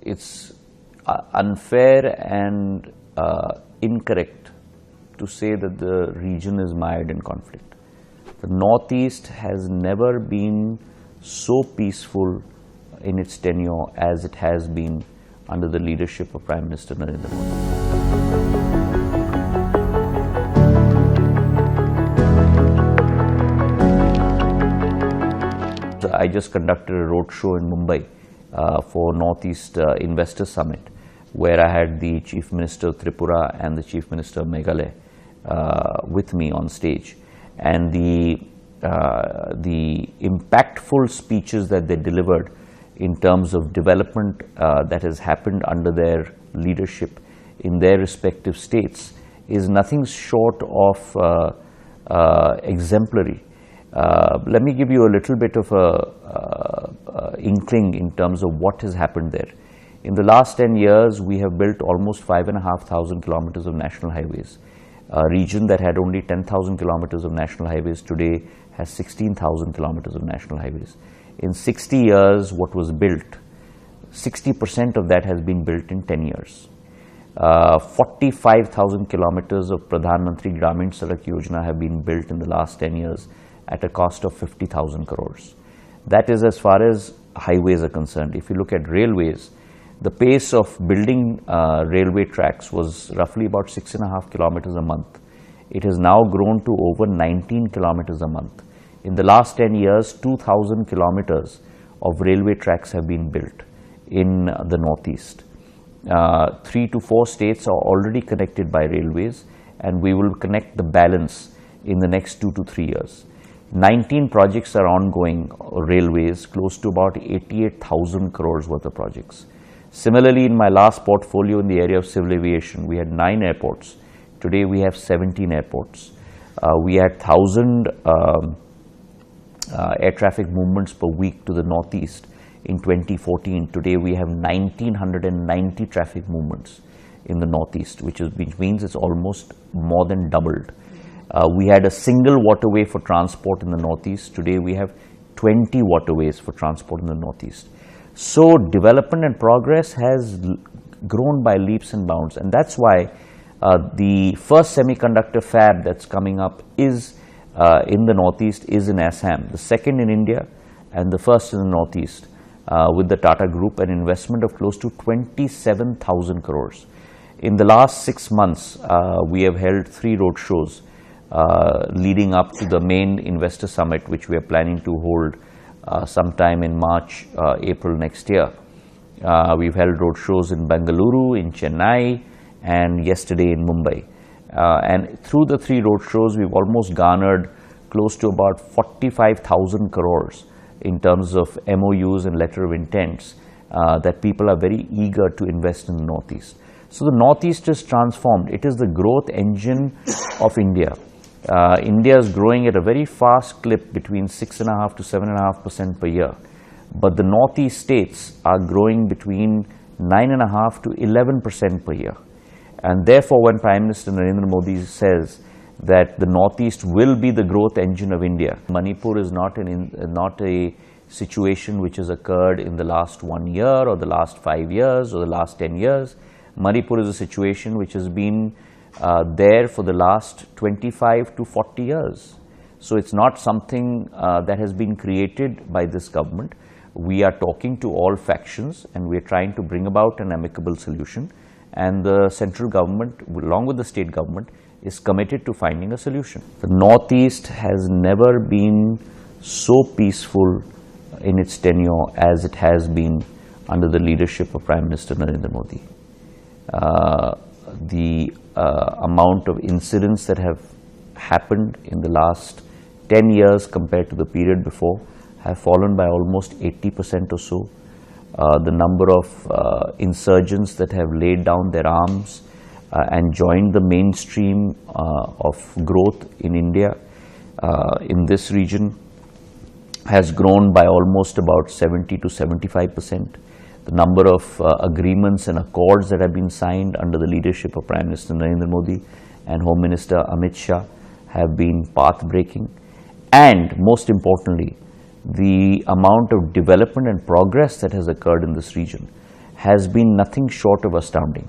it's unfair and incorrect to say that the region is mired in conflict. The Northeast has never been so peaceful in its tenure as it has been under the leadership of Prime Minister Narendra Modi. I just conducted a roadshow in Mumbai for Northeast Investor Summit, where I had the Chief Minister of Tripura and the Chief Minister of Meghalaya with me on stage. And the impactful speeches that they delivered in terms of development that has happened under their leadership in their respective states is nothing short of exemplary. Let me give you a little bit of a inkling in terms of what has happened there. In the last 10 years, we have built almost 5,500 kilometers of national highways. A region that had only 10,000 kilometers of national highways today has 16,000 kilometers of national highways. In 60 years, what was built, 60% of that has been built in 10 years. 45,000 kilometers of Pradhan Mantri Gramin Sadak Yojana have been built in the last 10 years at a cost of 50,000 crores. That is as far as highways are concerned. If you look at railways, the pace of building railway tracks was roughly about 6.5 kilometers a month. It has now grown to over 19 kilometers a month. In the last 10 years, 2,000 kilometers of railway tracks have been built in the Northeast. 3 to 4 states are already connected by railways, and we will connect the balance in the next 2 to 3 years. 19 projects are ongoing, railways, close to about 88,000 crores worth of projects. Similarly, in my last portfolio in the area of civil aviation, we had 9 airports. Today we have 17 airports. We had 1,000 air traffic movements per week to the Northeast in 2014. Today we have 1,990 traffic movements in the Northeast, which means it's almost more than doubled. We had a single waterway for transport in the Northeast. Today we have 20 waterways for transport in the Northeast. So development and progress has grown by leaps and bounds, and that's why the first semiconductor fab that's coming up is in the Northeast is in Assam, the second in India and the first in the Northeast with the Tata Group, an investment of close to 27,000 crores. In the last 6 months, we have held 3 roadshows leading up to the main investor summit, which we are planning to hold sometime in March, April next year. We've held roadshows in Bengaluru, in Chennai, and yesterday in Mumbai. And through the 3 roadshows, we've almost garnered close to about 45,000 crores in terms of MOUs and letter of intents that people are very eager to invest in the Northeast. So the Northeast is transformed. It is the growth engine of India. India is growing at a very fast clip between 6.5% to 7.5% per year. But the Northeast states are growing between 9.5% to 11% per year. And therefore, when Prime Minister Narendra Modi says that the Northeast will be the growth engine of India, Manipur is not a situation which has occurred in the last 1 year or the last 5 years or the last 10 years. Manipur is a situation which has been there for the last 25 to 40 years. So it's not something that has been created by this government. We are talking to all factions and we are trying to bring about an amicable solution, and the central government along with the state government is committed to finding a solution. The Northeast has never been so peaceful in its tenure as it has been under the leadership of Prime Minister Narendra Modi. The amount of incidents that have happened in the last 10 years compared to the period before have fallen by almost 80% or so. The number of insurgents that have laid down their arms and joined the mainstream of growth in India in this region has grown by almost about 70 to 75%. The number of agreements and accords that have been signed under the leadership of Prime Minister Narendra Modi and Home Minister Amit Shah have been path-breaking. And most importantly, the amount of development and progress that has occurred in this region has been nothing short of astounding.